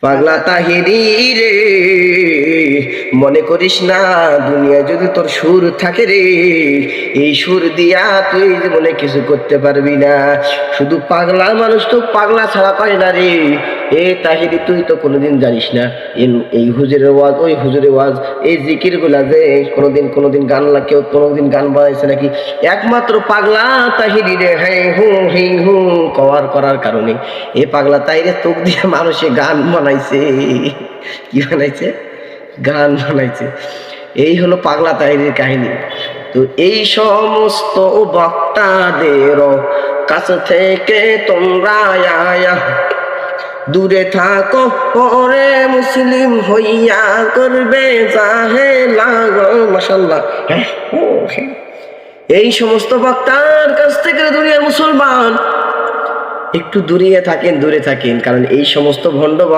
পাগলা তাহিরি রে, মনে করিস না দুনিয়া যদি তোর সুর থাকে রে, এই সুর দিয়া তুই জীবনে কিছু করতে পারবি না। শুধু পাগলা মানুষ তো পাগলা ছাড়া পায় না রে। এ তাহিরি, তুই তো কোনোদিন জানিস না এই হুজুরের ওয়াজ, ওই হুজুরের ওয়াজ, এই জিকির গুলা যে কোনোদিন গান কেউ কোনোদিন গান বানাইছে নাকি? একমাত্র পাগলা তাহিরি রে হ্যাঁ হু হি হু করার কারণে এ পাগলা তাহিরে তোক দিয়ে মানুষে গান বানাইছে। কি বানাইছে? গান বানাইছে। এই হলো পাগলা তাহিরের কাহিনী। তো এই সমস্ত বক্তাদের কাছ থেকে তোমরা আয়া দূরে থাকো, পরে মুসলিম হইয়া করবে জাহেলা। মাশাআল্লাহ। এই সমস্ত বক্তার কাছ থেকে দুনিয়ার মুসলমান একটু দূরে থাকেন, কারণ এই সমস্ত ভণ্ড